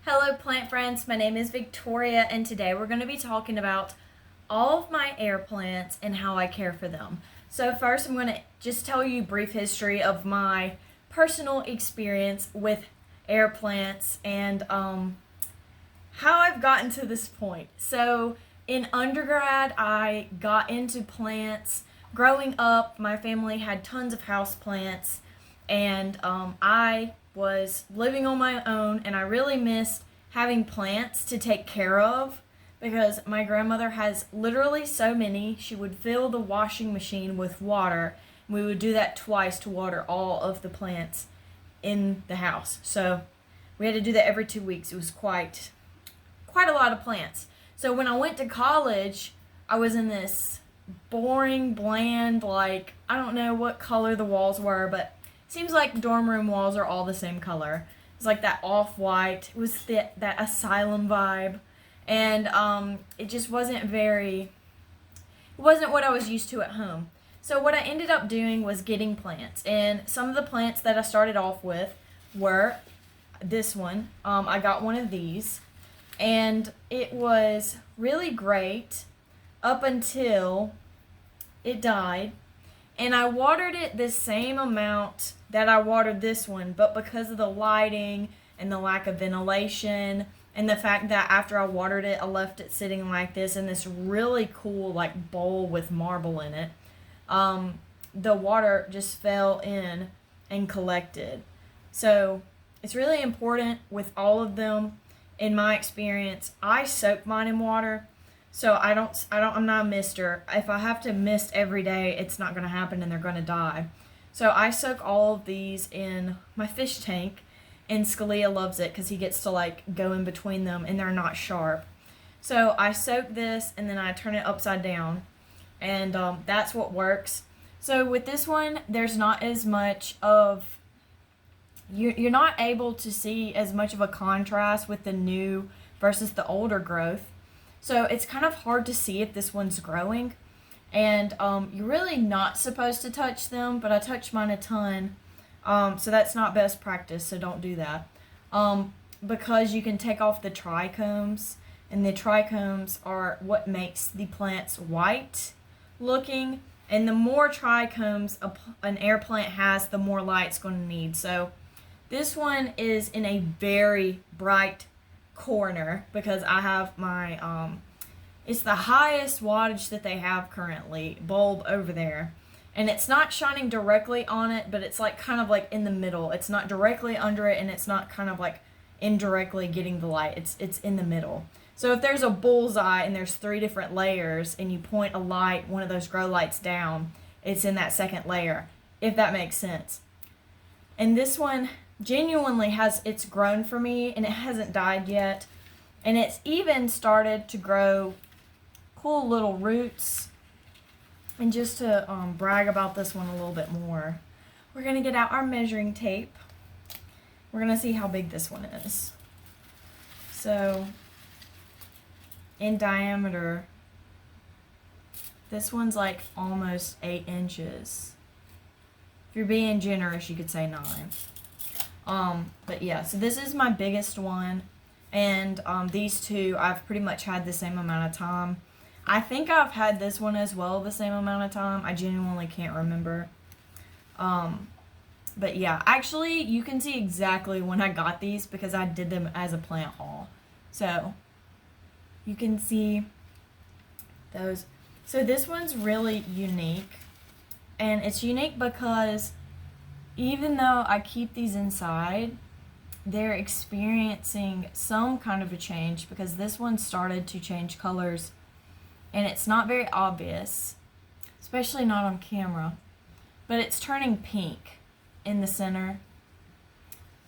Hello plant friends, my name is Victoria and today we're going to be talking about all of my air plants and how I care for them. So first I'm going to just tell you a brief history of my personal experience with air plants and how I've gotten to this point. So in undergrad I got into plants. Growing up my family had tons of house plants and I was living on my own and I really missed having plants to take care of because my grandmother has literally so many. She would fill the washing machine with water. And we would do that twice to water all of the plants in the house. So we had to do that every 2 weeks. It was quite a lot of plants. So when I went to college, I was in this boring, bland, like, I don't know what color the walls were, but seems like dorm room walls are all the same color. It's like that off-white. It was that asylum vibe. And it just wasn't what I was used to at home. So what I ended up doing was getting plants. And some of the plants that I started off with were this one. I got one of these. And it was really great up until it died. And I watered it the same amount that I watered this one, but because of the lighting and the lack of ventilation and the fact that after I watered it, I left it sitting like this in this really cool like bowl with marble in it, the water just fell in and collected. So it's really important with all of them. In my experience, I soak mine in water. So I'm not a mister. If I have to mist every day, it's not going to happen and they're going to die. So I soak all of these in my fish tank, and Scalia loves it because he gets to like go in between them and they're not sharp. So I soak this and then I turn it upside down, and that's what works. So with this one, there's not as much of, you're not able to see as much of a contrast with the new versus the older growth. So it's kind of hard to see if this one's growing. And you're really not supposed to touch them, but I touch mine a ton. So that's not best practice, so don't do that. Because you can take off the trichomes, and the trichomes are what makes the plants white looking. And the more trichomes an air plant has, the more light it's going to need. So this one is in a very bright corner because I have my it's the highest wattage that they have currently bulb over there, and it's not shining directly on it, but it's like kind of like in the middle. It's not directly under it and it's not kind of like indirectly getting the light. It's in the middle. So if there's a bullseye and there's 3 different layers and you point a light, one of those grow lights down, it's in that second layer, if that makes sense. And this one genuinely it's grown for me and it hasn't died yet, and it's even started to grow cool little roots. And just to brag about this one a little bit more, we're going to get out our measuring tape. We're going to see how big this one is. So in diameter, this one's like almost 8 inches. If you're being generous, you could say 9. But yeah, so this is my biggest one, and these two I've pretty much had the same amount of time. I think I've had this one as well the same amount of time. I genuinely can't remember. But yeah, actually you can see exactly when I got these because I did them as a plant haul. So you can see those. So this one's really unique, and it's unique because even though I keep these inside, they're experiencing some kind of a change because this one started to change colors, and it's not very obvious, especially not on camera, but it's turning pink in the center.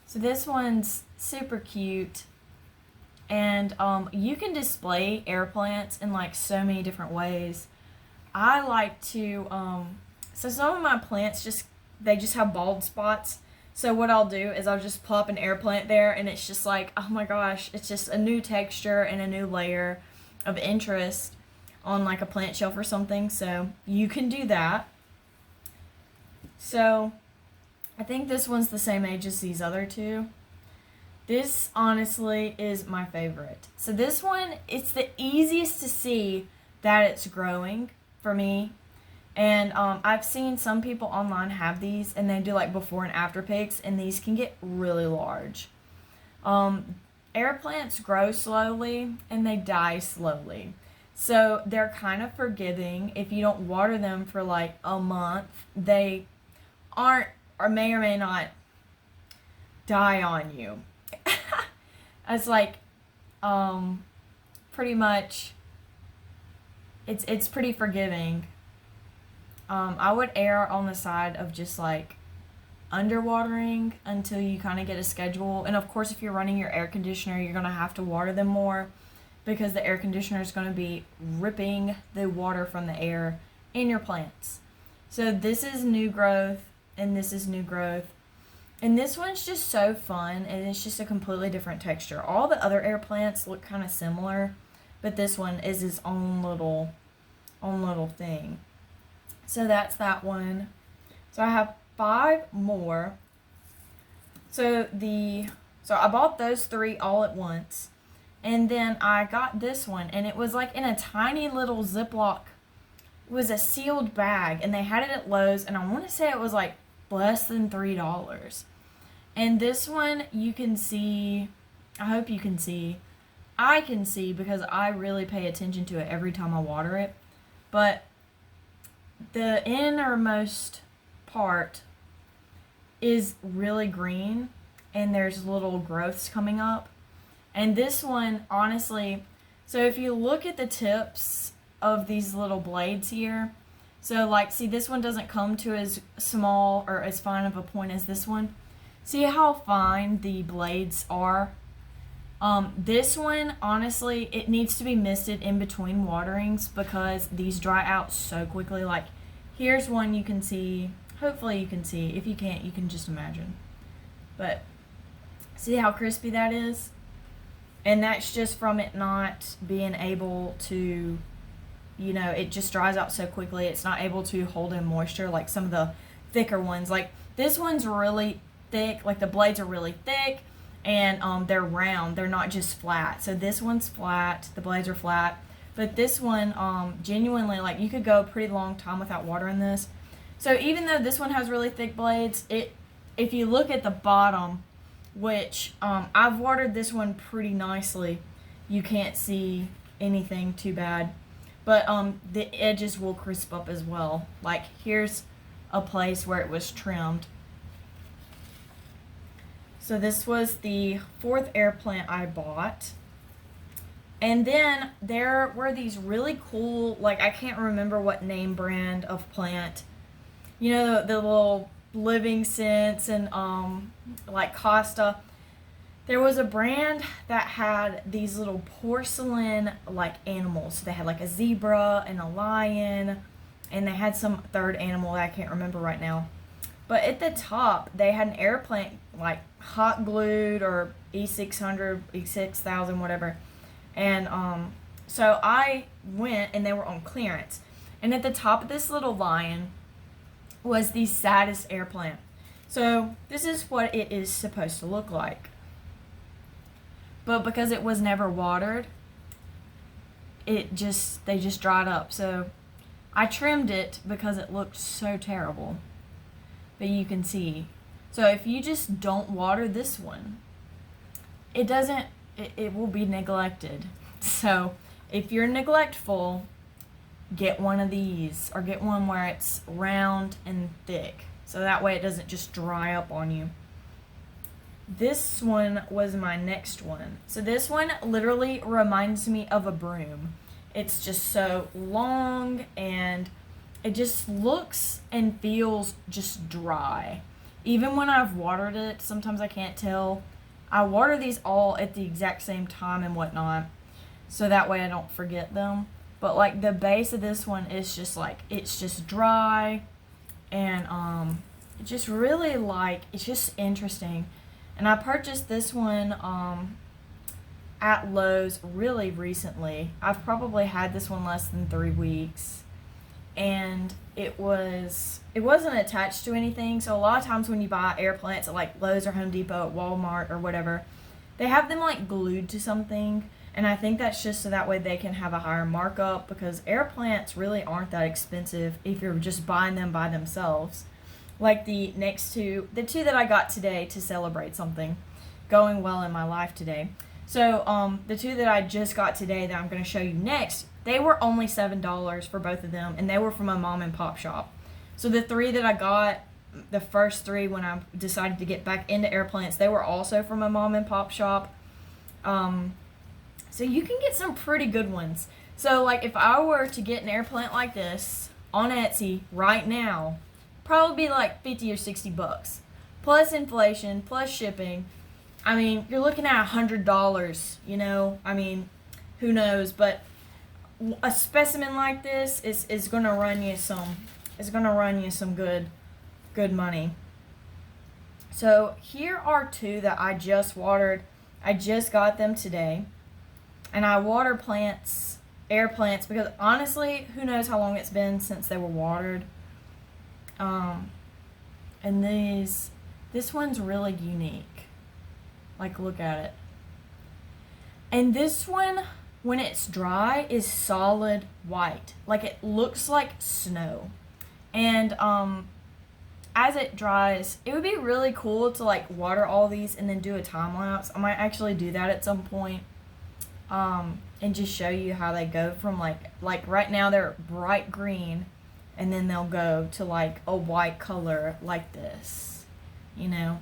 So this one's super cute, and you can display air plants in like so many different ways. I like to, so some of my plants they just have bald spots. So what I'll do is I'll just plop an air plant there, and it's just like, oh my gosh, it's just a new texture and a new layer of interest on like a plant shelf or something. So you can do that. So I think this one's the same age as these other two. This honestly is my favorite. So this one, it's the easiest to see that it's growing for me. And I've seen some people online have these and they do like before and after pics, and these can get really large. Air plants grow slowly and they die slowly. So they're kind of forgiving. If you don't water them for like a month, they aren't or may not die on you. It's like pretty much it's pretty forgiving. I would err on the side of just like underwatering until you kind of get a schedule. And of course, if you're running your air conditioner, you're going to have to water them more because the air conditioner is going to be ripping the water from the air in your plants. So this is new growth and this is new growth. And this one's just so fun, and it's just a completely different texture. All the other air plants look kind of similar, but this one is its own little thing. So that's that one. So I have 5 more. So I bought those 3 all at once, and then I got this one, and it was like in a tiny little Ziploc. It was a sealed bag, and they had it at Lowe's, and I want to say it was like less than $3. And this one, you can see, I hope you can see, I can see because I really pay attention to it every time I water it. But the innermost part is really green and there's little growths coming up. And this one, honestly, so if you look at the tips of these little blades here, so like, see, this one doesn't come to as small or as fine of a point as this one. See how fine the blades are? This one, honestly, it needs to be misted in between waterings because these dry out so quickly. Like, here's one you can see. Hopefully you can see. If you can't, you can just imagine. But see how crispy that is? And that's just from it not being able to, you know, it just dries out so quickly. It's not able to hold in moisture like some of the thicker ones. Like, this one's really thick, like the blades are really thick, and they're round, they're not just flat. So this one's flat, the blades are flat, but this one genuinely, like, you could go a pretty long time without watering this. So even though this one has really thick blades, if you look at the bottom, which I've watered this one pretty nicely, you can't see anything too bad, but the edges will crisp up as well. Like, here's a place where it was trimmed. So this was the 4th air plant I bought. And then there were these really cool, like, I can't remember what name brand of plant. You know, the little Living Sense and like Costa. There was a brand that had these little porcelain like animals. So they had like a zebra and a lion, and they had some third animal that I can't remember right now. But at the top, they had an air plant like hot glued or E600, E6000, whatever. And so I went and they were on clearance. And at the top of this little lion was the saddest air plant. So this is what it is supposed to look like. But because it was never watered, they just dried up. So I trimmed it because it looked so terrible. But you can see. So if you just don't water this one, it will be neglected. So if you're neglectful, get one of these, or get one where it's round and thick, so that way it doesn't just dry up on you. This one was my next one. So this one literally reminds me of a broom. It's just so long and it just looks and feels just dry. Even when I've watered it, sometimes I can't tell. I water these all at the exact same time and whatnot, so that way I don't forget them. But like the base of this one is just like, it's just dry, and it just really like, it's just interesting. And I purchased this one at Lowe's really recently. I've probably had this one less than 3 weeks. And it wasn't attached to anything. So a lot of times when you buy air plants at like Lowe's or Home Depot, at Walmart or whatever, They have them like glued to something, and I think that's just so that way they can have a higher markup, because air plants really aren't that expensive if you're just buying them by themselves. Like the two that I got today to celebrate something going well in my life today. So the two that I just got today that I'm going to show you next, they were only $7 for both of them, and they were from a mom and pop shop. So the three that I got, the first three when I decided to get back into air plants, they were also from a mom and pop shop. So you can get some pretty good ones. So like if I were to get an air plant like this on Etsy right now, probably be like 50 or 60 bucks. Plus inflation, plus shipping. I mean, you're looking at $100, you know? I mean, who knows? But a specimen like this is going to run you some good money. So here are two that I just watered. I just got them today. And I water plants, air plants, because honestly, who knows how long it's been since they were watered. And this one's really unique. Like, look at it. And this one, when it's dry, is solid white. Like, it looks like snow. And as it dries, it would be really cool to like water all these and then do a time lapse. I might actually do that at some point. And just show you how they go from like right now they're bright green, and then they'll go to like a white color like this, you know.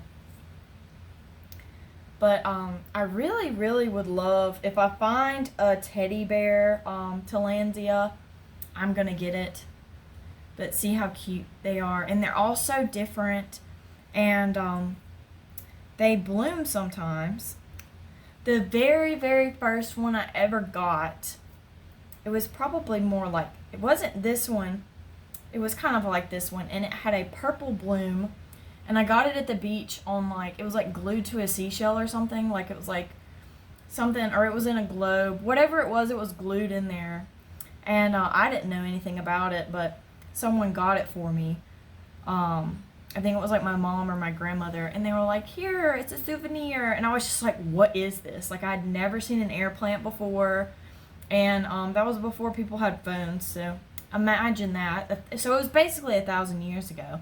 But I really would love, if I find a teddy bear tillandsia, I'm gonna get it. But see how cute they are, and they're all so different, and they bloom sometimes. The very first one I ever got, it was probably more like, it wasn't this one, it was kind of like this one, and it had a purple bloom, and I got it at the beach on like, it was like glued to a seashell or something, like it was like something, or it was in a globe, whatever it was glued in there, and I didn't know anything about it, but someone got it for me. I think it was like my mom or my grandmother, and they were like, here, it's a souvenir. And I was just like, what is this? Like, I'd never seen an air plant before, and that was before people had phones, so imagine that. So it was basically 1,000 years ago,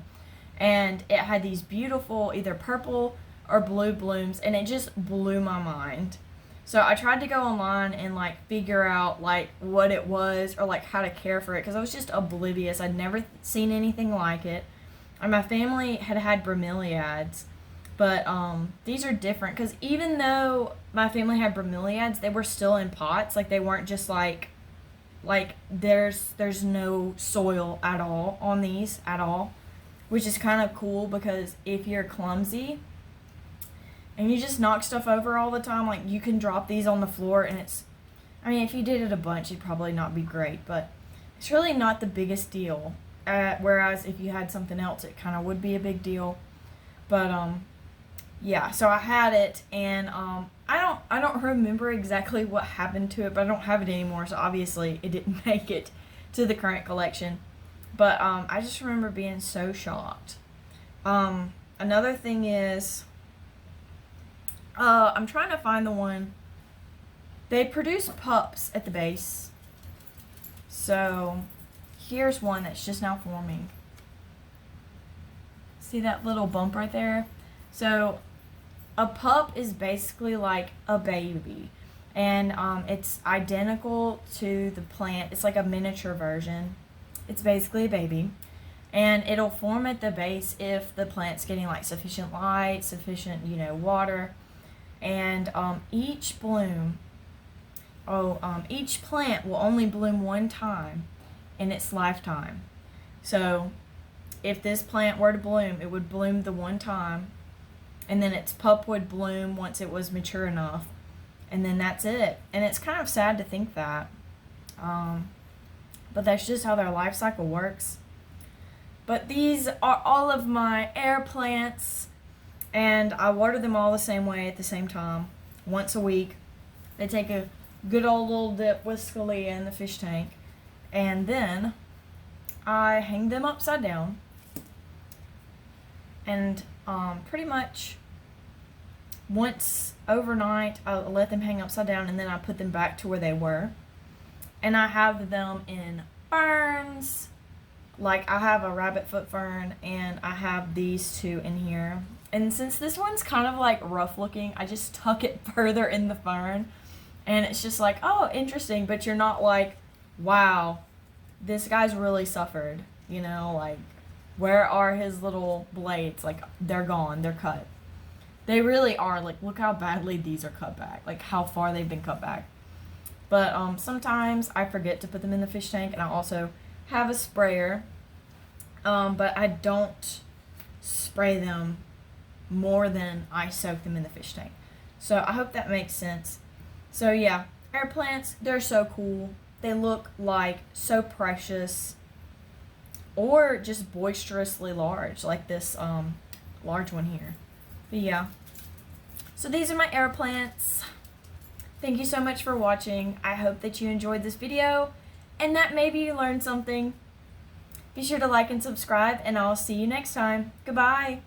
and it had these beautiful either purple or blue blooms, and it just blew my mind. So I tried to go online and like figure out like what it was or like how to care for it, because I was just oblivious. I'd never seen anything like it. And my family had bromeliads, but these are different, because even though my family had bromeliads, they were still in pots. Like, they weren't just like there's no soil at all on these at all, which is kind of cool, because if you're clumsy and you just knock stuff over all the time, like, you can drop these on the floor, and I mean, if you did it a bunch, it'd probably not be great, but it's really not the biggest deal. Whereas if you had something else, it kind of would be a big deal. But yeah, so I had it, and I don't remember exactly what happened to it, but I don't have it anymore, so obviously it didn't make it to the current collection. But I just remember being so shocked. Another thing is, I'm trying to find the one. They produce pups at the base, so here's one that's just now forming. See that little bump right there? So a pup is basically like a baby, and it's identical to the plant. It's like a miniature version. It's basically a baby, and it'll form at the base if the plant's getting like sufficient light, sufficient, you know, water. And each plant will only bloom one time in its lifetime. So if this plant were to bloom, it would bloom the one time, and then its pup would bloom once it was mature enough, and then that's it. And it's kind of sad to think that, but that's just how their life cycle works. But these are all of my air plants, and I water them all the same way at the same time, once a week. They take a good old little dip with Scalia in the fish tank, and then I hang them upside down, and pretty much once overnight, I let them hang upside down, and then I put them back to where they were. And I have them in ferns. Like, I have a rabbit foot fern, and I have these two in here. And since this one's kind of like rough looking, I just tuck it further in the fern. And it's just like, oh, interesting, but you're not like, wow, this guy's really suffered. You know, like, where are his little blades? Like, they're gone, they're cut. They really are. Like, look how badly these are cut back. Like, how far they've been cut back. But sometimes I forget to put them in the fish tank, and I also have a sprayer. But I don't spray them more than I soak them in the fish tank. So I hope that makes sense. So yeah, air plants, they're so cool. They look like so precious, or just boisterously large, like this large one here. But yeah, so these are my air plants. Thank you so much for watching. I hope that you enjoyed this video and that maybe you learned something. Be sure to like and subscribe, and I'll see you next time. Goodbye.